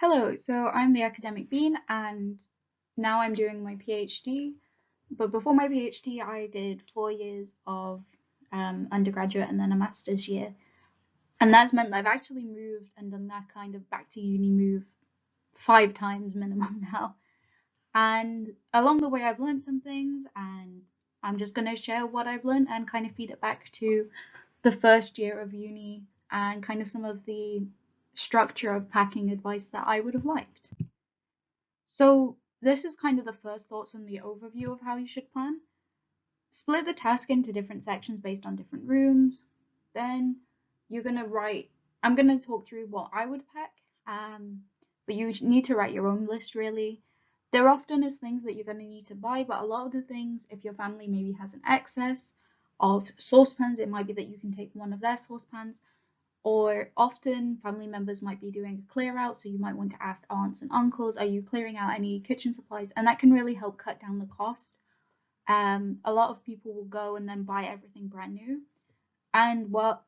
Hello, so I'm the academic bean and now I'm doing my PhD. But before my PhD, I did 4 years of undergraduate and then a master's year. And that's meant that I've actually moved and done that kind of back to uni move 5 times minimum now. And along the way, I've learned some things and I'm just going to share what I've learned and kind of feed it back to the first year of uni and kind of some of the structure of packing advice that I would have liked. So this is kind of the first thoughts on the overview of how you should plan. Split the task into different sections based on different rooms. Then you're gonna write. I'm gonna talk through what I would pack, but you need to write your own list really. There often is things that you're gonna need to buy, but a lot of the things, if your family maybe has an excess of saucepans, it might be that you can take one of their saucepans, or often family members might be doing a clear out, so you might want to ask aunts and uncles, are you clearing out any kitchen supplies? And that can really help cut down the cost. A lot of people will go and then buy everything brand new. And what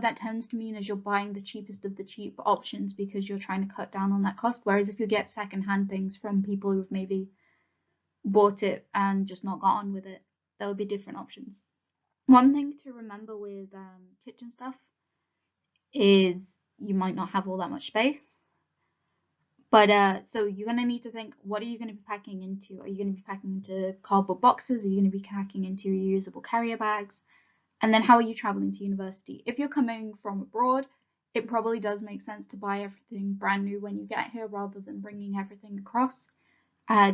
that tends to mean is you're buying the cheapest of the cheap options because you're trying to cut down on that cost. Whereas if you get secondhand things from people who've maybe bought it and just not got on with it, there will be different options. One thing to remember with kitchen stuff is you might not have all that much space. But so you're gonna need to think, what are you gonna be packing into? Are you gonna be packing into cardboard boxes? Are you gonna be packing into reusable carrier bags? And then how are you traveling to university? If you're coming from abroad, it probably does make sense to buy everything brand new when you get here rather than bringing everything across,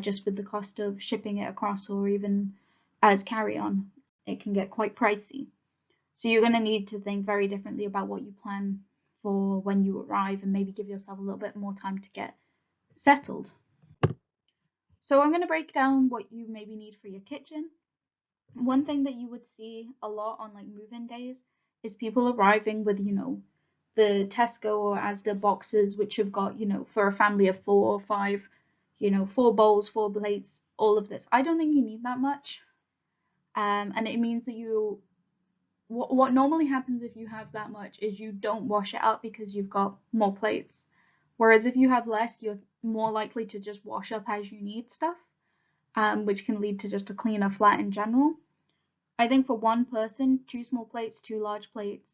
just with the cost of shipping it across or even as carry-on, it can get quite pricey. So you're going to need to think very differently about what you plan for when you arrive and maybe give yourself a little bit more time to get settled. So I'm going to break down what you maybe need for your kitchen. One thing that you would see a lot on like move-in days is people arriving with, the Tesco or Asda boxes, which have got, for a family of 4 or 5, 4 bowls, 4 plates, all of this. I don't think you need that much. And it means that what normally happens if you have that much is you don't wash it up because you've got more plates. Whereas if you have less, you're more likely to just wash up as you need stuff, which can lead to just a cleaner flat in general. I think for one person, 2 small plates, 2 large plates.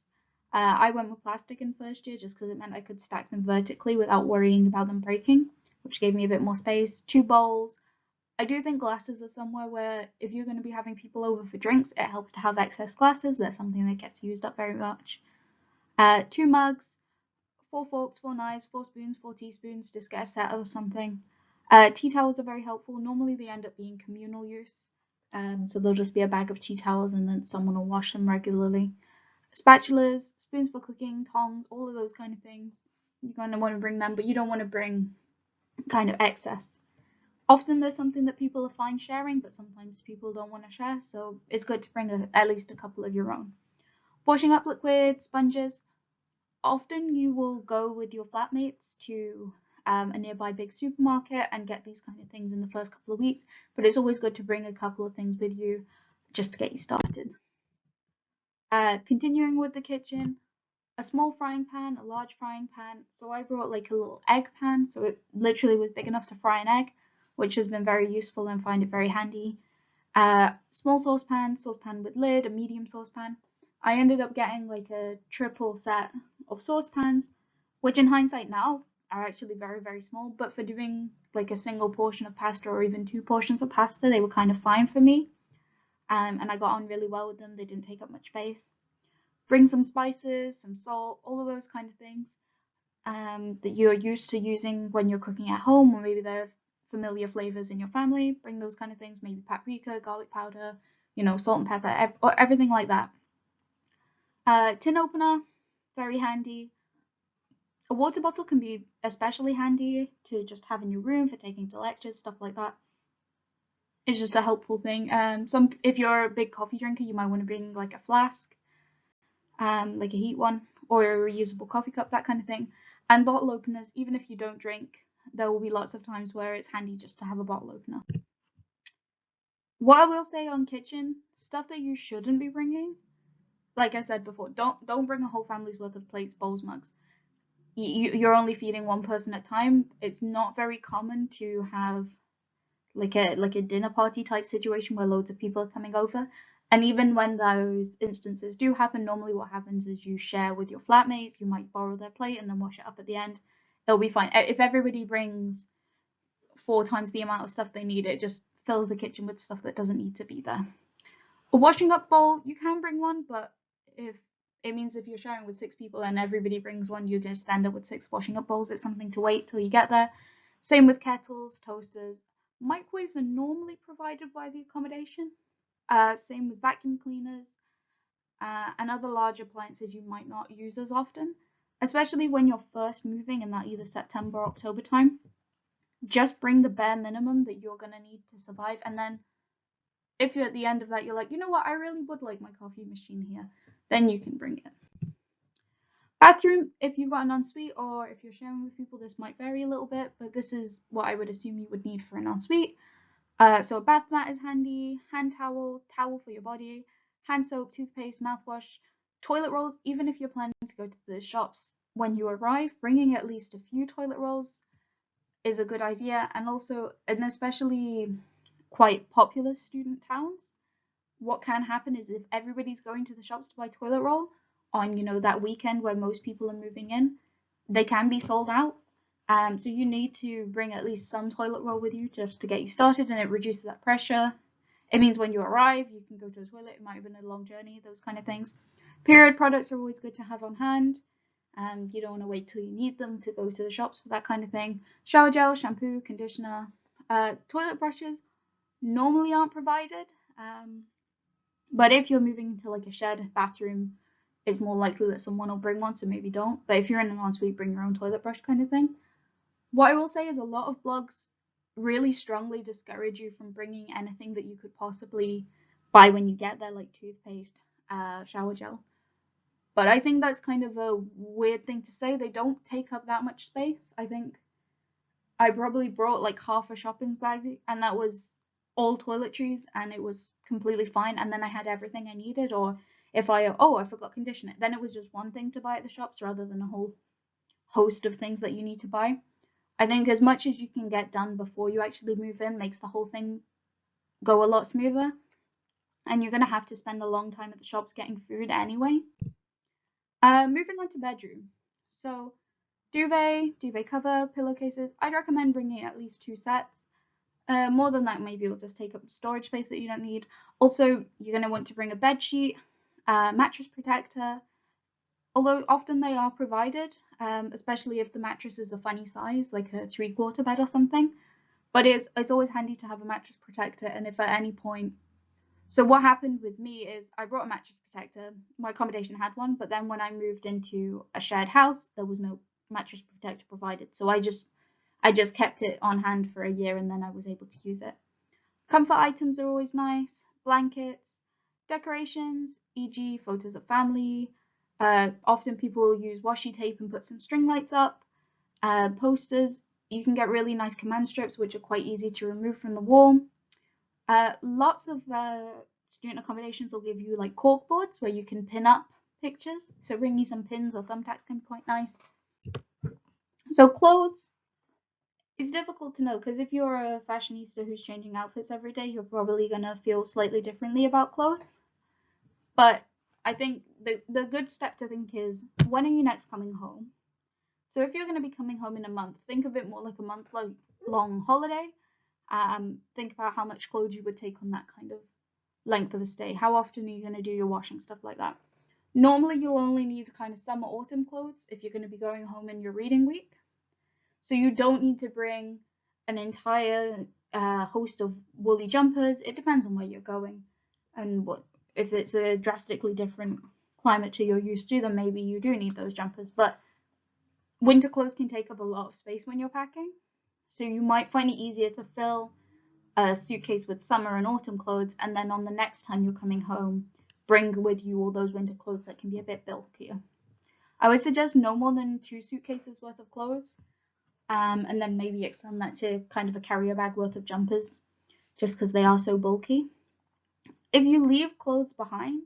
I went with plastic in first year just because it meant I could stack them vertically without worrying about them breaking, which gave me a bit more space. 2 bowls. I do think glasses are somewhere where if you're going to be having people over for drinks, it helps to have excess glasses. That's something that gets used up very much. 2 mugs, 4 forks, 4 knives, 4 spoons, 4 teaspoons. Just get a set of something. Tea towels are very helpful. Normally they end up being communal use. So there'll just be a bag of tea towels and then someone will wash them regularly. Spatulas, spoons for cooking, tongs, all of those kind of things. You're going to want to bring them, but you don't want to bring kind of excess. Often there's something that people are fine sharing, but sometimes people don't want to share, so it's good to bring at least a couple of your own. Washing up liquid, sponges. Often you will go with your flatmates to a nearby big supermarket and get these kind of things in the first couple of weeks, but it's always good to bring a couple of things with you just to get you started. Continuing with the kitchen, a small frying pan, a large frying pan. So I brought like a little egg pan, so it literally was big enough to fry an egg, which has been very useful and find it very handy. Small saucepan with lid, a medium saucepan. I ended up getting like a triple set of saucepans, which in hindsight now are actually very, very small, but for doing like a single portion of pasta or even 2 portions of pasta, they were kind of fine for me. And I got on really well with them. They didn't take up much space. Bring some spices, some salt, all of those kind of things that you're used to using when you're cooking at home, or maybe they're familiar flavors in your family. Bring those kind of things, maybe paprika, garlic powder, salt and pepper, everything like that. Tin opener, very handy. A water bottle can be especially handy to just have in your room for taking to lectures, stuff like that. It's just a helpful thing. If you're a big coffee drinker, you might want to bring like a flask, like a heat one, or a reusable coffee cup, that kind of thing. And bottle openers, even if you don't drink, there will be lots of times where it's handy just to have a bottle opener. What I will say on kitchen, stuff that you shouldn't be bringing, like I said before, don't bring a whole family's worth of plates, bowls, mugs. you're only feeding one person at a time. It's not very common to have like a dinner party type situation where loads of people are coming over. And even when those instances do happen, normally what happens is you share with your flatmates, you might borrow their plate and then wash it up at the end. It'll be fine. If everybody brings 4 times the amount of stuff they need, it just fills the kitchen with stuff that doesn't need to be there. A washing up bowl, you can bring one, but if it means if you're sharing with 6 people and everybody brings one, you just end up with 6 washing up bowls. It's something to wait till you get there. Same with kettles, toasters. Microwaves are normally provided by the accommodation. Same with vacuum cleaners and other large appliances you might not use as often, especially when you're first moving in that either September or October time. Just bring the bare minimum that you're going to need to survive. And then if you're at the end of that, you're like, you know what, I really would like my coffee machine here, then you can bring it. Bathroom, if you've got an ensuite or if you're sharing with people, this might vary a little bit, but this is what I would assume you would need for an ensuite. So a bath mat is handy, hand towel, towel for your body, hand soap, toothpaste, mouthwash, toilet rolls. Even if you're planning to go to the shops when you arrive, bringing at least a few toilet rolls is a good idea. And also, and especially quite populous student towns, what can happen is if everybody's going to the shops to buy toilet roll on, that weekend where most people are moving in, they can be sold out. So you need to bring at least some toilet roll with you just to get you started, and it reduces that pressure. It means when you arrive, you can go to the toilet. It might have been a long journey, those kind of things. Period products are always good to have on hand. You don't want to wait till you need them to go to the shops for that kind of thing. Shower gel, shampoo, conditioner, toilet brushes normally aren't provided. But if you're moving into like a shared bathroom, it's more likely that someone will bring one, so maybe don't. But if you're in an ensuite, bring your own toilet brush kind of thing. What I will say is a lot of blogs really strongly discourage you from bringing anything that you could possibly buy when you get there, like toothpaste, shower gel. But I think that's kind of a weird thing to say. They don't take up that much space. I think I probably brought like half a shopping bag, and that was all toiletries, and it was completely fine. And then I had everything I needed. Or if I forgot conditioner, then it was just one thing to buy at the shops rather than a whole host of things that you need to buy. I think as much as you can get done before you actually move in makes the whole thing go a lot smoother. And you're gonna have to spend a long time at the shops getting food anyway. Moving on to bedroom. So duvet cover, pillowcases. I'd recommend bringing at least 2 sets. More than that, maybe it'll just take up storage space that you don't need. Also, you're going to want to bring a bed sheet, mattress protector, although often they are provided, especially if the mattress is a funny size, like a 3/4 bed or something. But it's always handy to have a mattress protector, and if at any point. So what happened with me is I brought a mattress protector. My accommodation had one, but then when I moved into a shared house, there was no mattress protector provided. So I just kept it on hand for a year, and then I was able to use it. Comfort items are always nice. Blankets, decorations, e.g. photos of family. Often people use washi tape and put some string lights up. Posters. You can get really nice command strips, which are quite easy to remove from the wall. Lots of student accommodations will give you like cork boards where you can pin up pictures. So bring me some pins or thumbtacks can be quite nice. So clothes, it's difficult to know because if you're a fashionista who's changing outfits every day, you're probably gonna feel slightly differently about clothes. But I think the good step to think is, when are you next coming home? So if you're gonna be coming home in a month, think of it more like a month long holiday. Think about how much clothes you would take on that kind of length of a stay. How often are you gonna do your washing, stuff like that. Normally you'll only need kind of summer autumn clothes if you're gonna be going home in your reading week. So you don't need to bring an entire host of woolly jumpers. It depends on where you're going and what. If it's a drastically different climate to you're used to, then maybe you do need those jumpers. But winter clothes can take up a lot of space when you're packing. So you might find it easier to fill a suitcase with summer and autumn clothes, and then on the next time you're coming home, bring with you all those winter clothes that can be a bit bulkier. I would suggest no more than 2 suitcases worth of clothes. And then maybe extend that to kind of a carrier bag worth of jumpers, just because they are so bulky. If you leave clothes behind,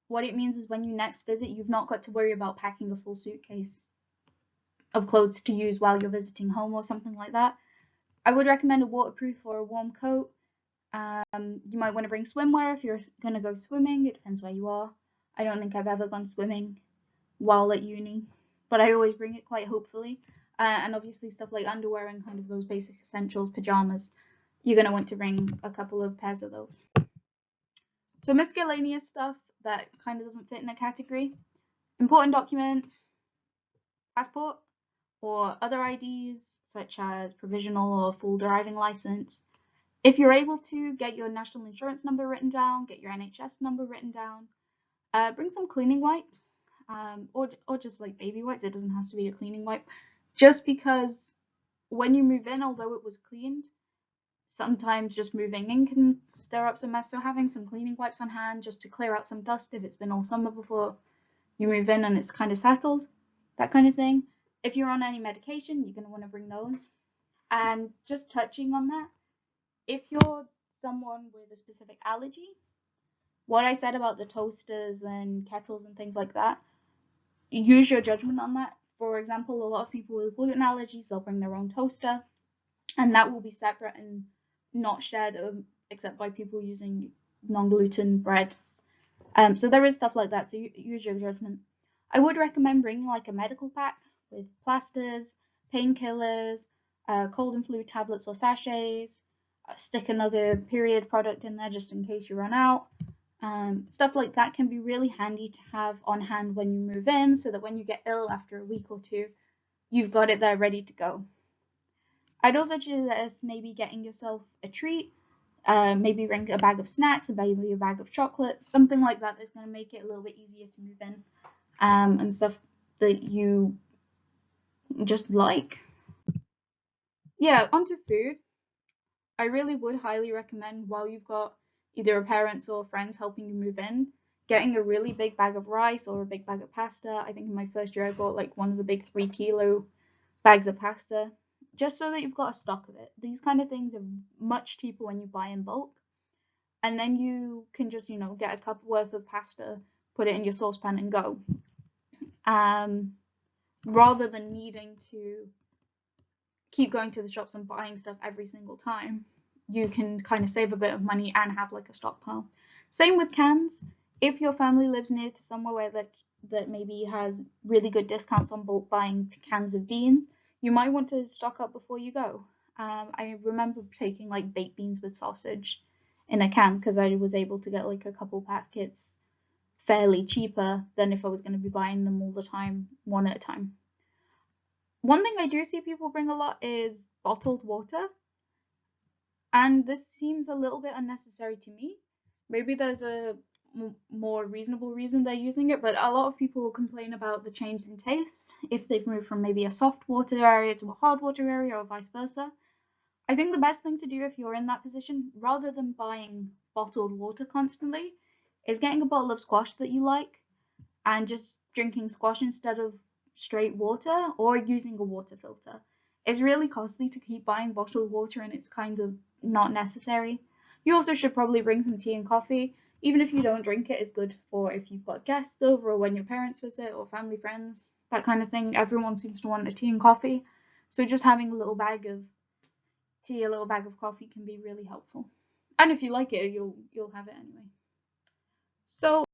what it means is when you next visit, you've not got to worry about packing a full suitcase of clothes to use while you're visiting home or something like that. I would recommend a waterproof or a warm coat. You might want to bring swimwear if you're going to go swimming. It depends where you are. I don't think I've ever gone swimming while at uni, but I always bring it quite hopefully. And obviously stuff like underwear and kind of those basic essentials, pajamas, you're going to want to bring a couple of pairs of those. So miscellaneous stuff that kind of doesn't fit in a category. Important documents, passport or other IDs such as provisional or full driving license. If you're able to, get your national insurance number written down, get your NHS number written down. Bring some cleaning wipes, or just like baby wipes. It doesn't have to be a cleaning wipe. Just because when you move in, although it was cleaned, sometimes just moving in can stir up some mess. So having some cleaning wipes on hand just to clear out some dust if it's been all summer before you move in and it's kind of settled, that kind of thing. If you're on any medication, you're going to want to bring those. And just touching on that, if you're someone with a specific allergy, what I said about the toasters and kettles and things like that, use your judgment on that. For example, a lot of people with gluten allergies, they'll bring their own toaster, and that will be separate and not shared except by people using non-gluten bread. So there is stuff like that, so use your judgment. I would recommend bringing like a medical pack with plasters, painkillers, cold and flu tablets or sachets. Stick another period product in there just in case you run out. Stuff like that can be really handy to have on hand when you move in, so that when you get ill after a week or two, you've got it there ready to go. I'd also suggest maybe getting yourself a treat, maybe bring a bag of snacks, maybe a bag of chocolates, something like that that's going to make it a little bit easier to move in, and stuff that you just like. Yeah, onto food. I really would highly recommend, while you've got either parents or friends helping you move in, getting a really big bag of rice or a big bag of pasta. I think in my first year I bought like one of the big 3 kilo bags of pasta, just so that you've got a stock of it. These kind of things are much cheaper when you buy in bulk, and then you can just, get a cup worth of pasta, put it in your saucepan and go. Rather than needing to keep going to the shops and buying stuff every single time, you can kind of save a bit of money and have like a stockpile. Same with cans. If your family lives near to somewhere where that maybe has really good discounts on bulk buying cans of beans, you might want to stock up before you go. I remember taking like baked beans with sausage in a can because I was able to get like a couple packets fairly cheaper than if I was going to be buying them all the time, one at a time. One thing I do see people bring a lot is bottled water, and this seems a little bit unnecessary to me. Maybe there's a more reasonable reason they're using it, but a lot of people will complain about the change in taste if they've moved from maybe a soft water area to a hard water area or vice versa. I think the best thing to do if you're in that position, rather than buying bottled water constantly, is getting a bottle of squash that you like and just drinking squash instead of straight water, or using a water filter. It's really costly to keep buying bottled water, and it's kind of not necessary. You also should probably bring some tea and coffee. Even if you don't drink it, it's good for if you've got guests over or when your parents visit or family friends, that kind of thing. Everyone seems to want a tea and coffee. So just having a little bag of tea, a little bag of coffee can be really helpful. And if you like it, you'll have it anyway. So